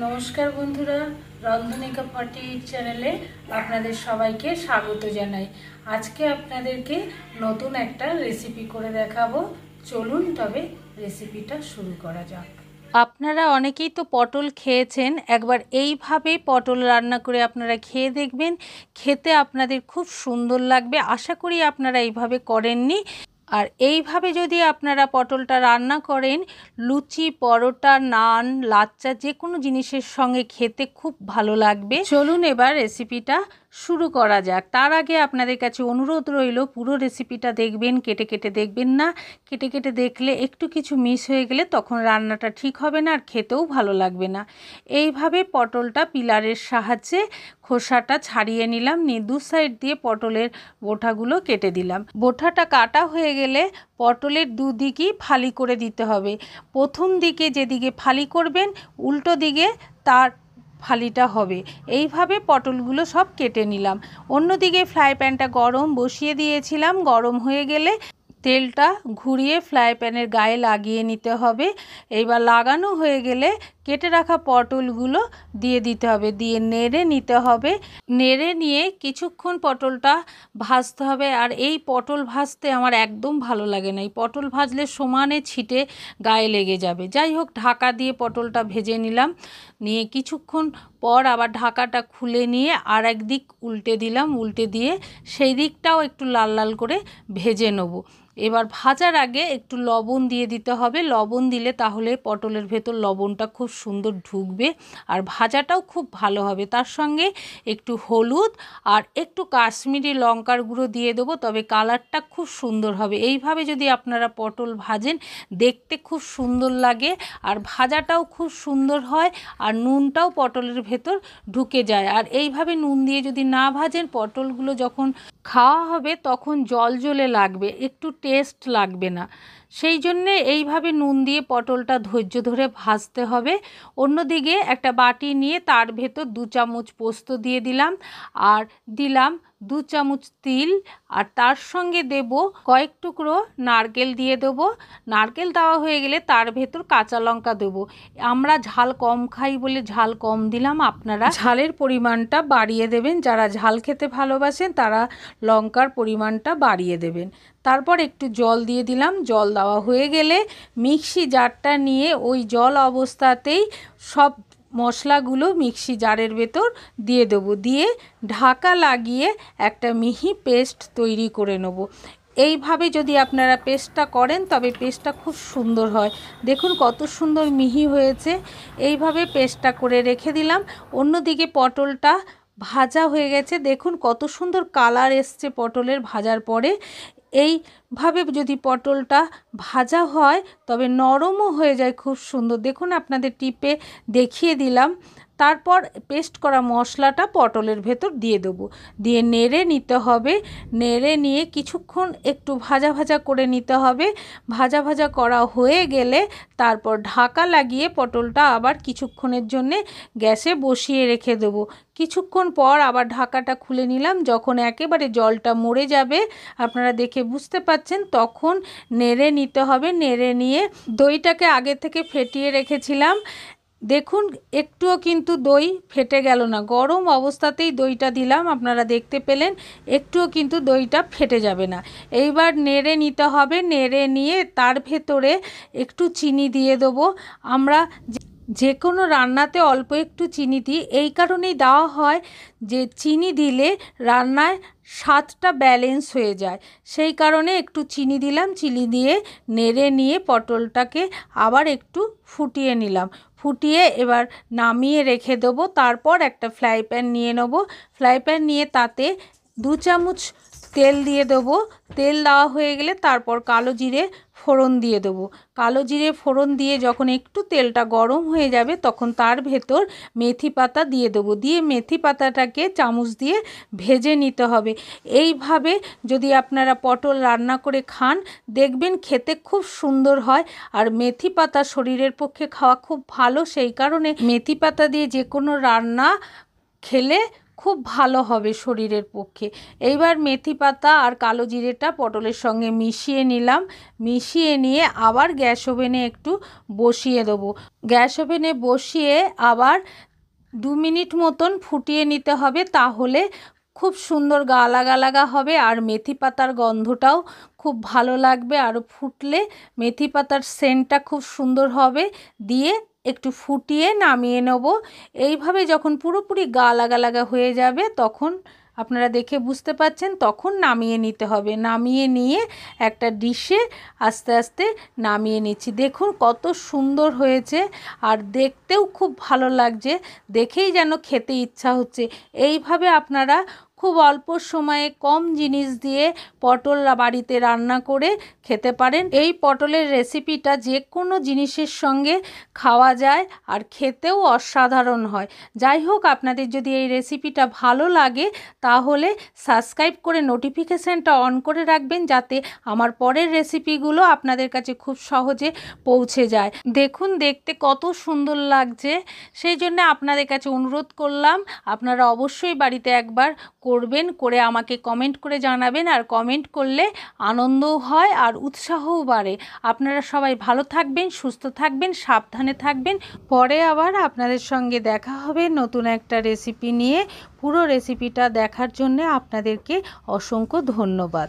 নমস্কার বন্ধুরা, রন্ধনিকা পার্টি চ্যানেলে আপনাদের সবাইকে স্বাগত জানাই। আজকে আপনাদেরকে নতুন একটা রেসিপি করে দেখাবো। চলুন তবে রেসিপিটা শুরু করা যাক। আপনারা অনেকেই তো পটল খেয়েছেন, একবার এইভাবে পটল রান্না করে আপনারা খেয়ে দেখবেন, খেতে আপনাদের খুব সুন্দর লাগবে। আশা করি আপনারা এইভাবে করেননি। আর এইভাবে যদি আপনারা পটলটা রান্না করেন, লুচি, পরোটা, নান, লাচ্চা যে কোনো জিনিসের সঙ্গে খেতে খুব ভালো লাগবে। চলুন এবার রেসিপিটা শুরু করা যাক। তার আগে আপনাদের কাছে অনুরোধ রইল, পুরো রেসিপিটা দেখবেন, কেটে কেটে দেখবেন না। কেটে কেটে দেখলে একটু কিছু মিস হয়ে গেলে তখন রান্নাটা ঠিক হবে না, আর খেতেও ভালো লাগবে না। এইভাবে পটলটা পিলারের সাহায্যে খোসাটা ছাড়িয়ে নিলাম, নিয়ে দু সাইড দিয়ে পটলের বোঁটাগুলো কেটে দিলাম। বোঁটাটা কাটা হয়ে গেলে পটলের দুদিকই ফালি করে দিতে হবে। প্রথম দিকে যেদিকে ফালি করবেন, উল্টো দিকে তার ফালিটা হবে। এইভাবে পটলগুলো সব কেটে নিলাম। অন্যদিকে ফ্রাই প্যানটা গরম বসিয়ে দিয়েছিলাম। গরম হয়ে গেলে তেলটা ঘুরিয়ে ফ্রাই প্যানের গায়ে লাগিয়ে নিতে হবে। এইবার লাগানো হয়ে গেলে কেটে রাখা পটলগুলো দিয়ে দিতে হবে, দিয়ে নেড়ে নিতে হবে। নেড়ে নিয়ে কিছুক্ষণ পটলটা ভাজতে হবে। আর এই পটল ভাজতে আমার একদম ভালো লাগে না, এই পটল ভাজলে সমানে ছিটে গায়ে লেগে যাবে। যাই হোক, ঢাকা দিয়ে পটলটা ভেজে নিলাম। নিয়ে কিছুক্ষণ পর আবার ঢাকাটা খুলে নিয়ে আর এক দিক উল্টে দিলাম। উল্টে দিয়ে সেই দিকটাও একটু লাল লাল করে ভেজে নেব। এবার ভাজার আগে একটু লবণ দিয়ে দিতে হবে। লবণ দিলে তাহলে পটলের ভেতর লবণটা খুব সুন্দর ঢুকবে আর ভাজাটাও খুব ভালো হবে। তার সঙ্গে একটু হলুদ আর একটু কাশ্মীরি লঙ্কার গুঁড়ো দিয়ে দেবো, তবে কালারটা খুব সুন্দর হবে। এইভাবে যদি আপনারা পটল ভাজেন, দেখতে খুব সুন্দর লাগে আর ভাজাটাও খুব সুন্দর হয়, আর নুনটাও পটলের ভেতর ঢুকে যায়। আর এইভাবে নুন দিয়ে যদি না ভাজেন, পটলগুলো যখন খাওয়া হবে তখন জল জলে লাগবে, একটু টেস্ট লাগবে না। সেই জন্যে এইভাবে নুন দিয়ে পটলটা ধৈর্য ধরে ভাজতে হবে। অন্যদিকে একটা বাটি নিয়ে তার ভেতর 2 চামচ পোস্ত দিয়ে দিলাম, আর দিলাম 2 চামচ তিল, আর তার সঙ্গে দেব কয়েক টুকরো নারকেল দিয়ে দেবো। নারকেল দেওয়া হয়ে গেলে তার ভেতর কাঁচা লঙ্কা দেবো। আমরা ঝাল কম খাই বলে ঝাল কম দিলাম, আপনারা ঝালের পরিমাণটা বাড়িয়ে দেবেন। যারা ঝাল খেতে ভালোবাসেন তারা লঙ্কার পরিমাণটা বাড়িয়ে দেবেন। তারপর একটু জল দিয়ে দিলাম। জল দেওয়া হয়ে গেলে মিক্সি জারটা নিয়ে ওই জল অবস্থাতেই সব মশলাগুলো মিক্সি জারের ভেতর দিয়ে দেবো। দিয়ে ঢাকা লাগিয়ে একটা মিহি পেস্ট তৈরি করে নেব। এইভাবে যদি আপনারা পেস্টটা করেন তবে পেস্টটা খুব সুন্দর হয়। দেখুন কত সুন্দর মিহি হয়েছে। এইভাবে পেস্টটা করে রেখে দিলাম। অন্যদিকে পটলটা ভাজা হয়ে গেছে। দেখুন কত সুন্দর কালার এসছে পটলের ভাজার পরে। এইভাবে যদি পটলটা ভাজা হয় তবে নরমও হয়ে যায় খুব সুন্দর। দেখুন আপনাদের টিপে দেখিয়ে দিলাম। তারপর পেস্ট করা মশলাটা পটলের ভেতর দিয়ে দেবো, দিয়ে নেড়ে নিতে হবে। নেড়ে নিয়ে কিছুক্ষণ একটু ভাজা ভাজা করে নিতে হবে। ভাজা ভাজা করা হয়ে গেলে তারপর ঢাকা লাগিয়ে পটলটা আবার কিছুক্ষণের জন্যে গ্যাসে বসিয়ে রেখে দেবো। কিছুক্ষণ পর আবার ঢাকাটা খুলে নিলাম। যখন একেবারে জলটা মরে যাবে, আপনারা দেখে বুঝতে পাচ্ছেন, তখন নেড়ে নিতে হবে। নেড়ে নিয়ে দইটাকে আগে থেকে ফেটিয়ে রেখেছিলাম। দেখুন একটুও কিন্তু দই ফেটে গেল না, গরম অবস্থাতেই দইটা দিলাম, আপনারা দেখতে পেলেন। একটুও কিন্তু দইটা ফেটে যাবে না। এইবার নেড়ে নিতে হবে। নেড়ে নিয়ে তার ভেতরে একটু চিনি দিয়ে দেবো। আমরা যে কোনো রান্নাতে অল্প একটু চিনি দিই, এই কারণেই দেওয়া হয় যে চিনি দিলে রান্নায় স্বাদটা ব্যালেন্স হয়ে যায়। সেই কারণে একটু চিনি দিলাম। চিনি দিয়ে নেড়ে নিয়ে পটলটাকে আবার একটু ফুটিয়ে নিলাম। ফুটিয়ে এবার নামিয়ে রেখে দেবো। তারপর একটা ফ্রাই প্যান নিয়ে নেব। ফ্রাই প্যান নিয়ে তাতে 2 চামচ তেল দিয়ে দেবো। তেল দেওয়া হয়ে গেলে তারপর কালো জিরে ফোড়ন দিয়ে দেবো। কালো জিরে ফোড়ন দিয়ে যখন একটু তেলটা গরম হয়ে যাবে তখন তার ভেতর মেথি পাতা দিয়ে দেবো। দিয়ে মেথি পাতাটাকে চামচ দিয়ে ভেজে নিতে হবে। এইভাবে যদি আপনারা পটল রান্না করে খান, দেখবেন খেতে খুব সুন্দর হয়। আর মেথি পাতা শরীরের পক্ষে খাওয়া খুব ভালো, সেই কারণে মেথি পাতা দিয়ে যে কোনো রান্না খেলে খুব ভালো হবে শরীরের পক্ষে। এইবার মেথি পাতা আর কালো জিরেটা পটলের সঙ্গে মিশিয়ে নিলাম। মিশিয়ে নিয়ে আবার গ্যাস ওভেনে একটু বসিয়ে দেবো। গ্যাস ওভেনে বসিয়ে আবার 2 মিনিট মতন ফুটিয়ে নিতে হবে, তাহলে খুব সুন্দর গালাগা লাগা হবে আর মেথি পাতার গন্ধটাও খুব ভালো লাগবে। আর ফুটলে মেথি পাতার সেন্টটা খুব সুন্দর হবে। দিয়ে একটু ফুটিয়ে নামিয়ে নেব। এইভাবে যখন পুরোপুরি গালাগা লাগা হয়ে যাবে তখন আপনারা দেখে বুঝতে পাচ্ছেন, তখন নামিয়ে নিতে হবে। নামিয়ে নিয়ে একটা ডিশে আস্তে আস্তে নামিয়ে নিচ্ছি। দেখুন কত সুন্দর হয়েছে আর দেখতেও খুব ভালো লাগছে, দেখেই যেন খেতে ইচ্ছা হচ্ছে। এইভাবে আপনারা খুব অল্প সময়ে কম জিনিস দিয়ে পটল বাড়িতে রান্না করে খেতে পারেন। এই পটলের রেসিপিটা যে কোনো জিনিসের সঙ্গে খাওয়া যায় আর খেতেও অসাধারণ হয়। যাই হোক, আপনাদের যদি এই রেসিপিটা ভালো লাগে তাহলে সাবস্ক্রাইব করে নোটিফিকেশানটা অন করে রাখবেন, যাতে আমার পরের রেসিপিগুলো আপনাদের কাছে খুব সহজে পৌঁছে যায়। দেখুন দেখতে কত সুন্দর লাগছে, সেই জন্য আপনাদের কাছে অনুরোধ করলাম আপনারা অবশ্যই বাড়িতে একবার করবেন, করে আমাকে কমেন্ট করে জানাবেন। আর কমেন্ট করলে আনন্দও হয় আর উৎসাহও বাড়ে। আপনারা সবাই ভালো থাকবেন, সুস্থ থাকবেন, সাবধানে থাকবেন। পরে আবার আপনাদের সঙ্গে দেখা হবে নতুন একটা রেসিপি নিয়ে। পুরো রেসিপিটা দেখার জন্য আপনাদেরকে অসংখ্য ধন্যবাদ।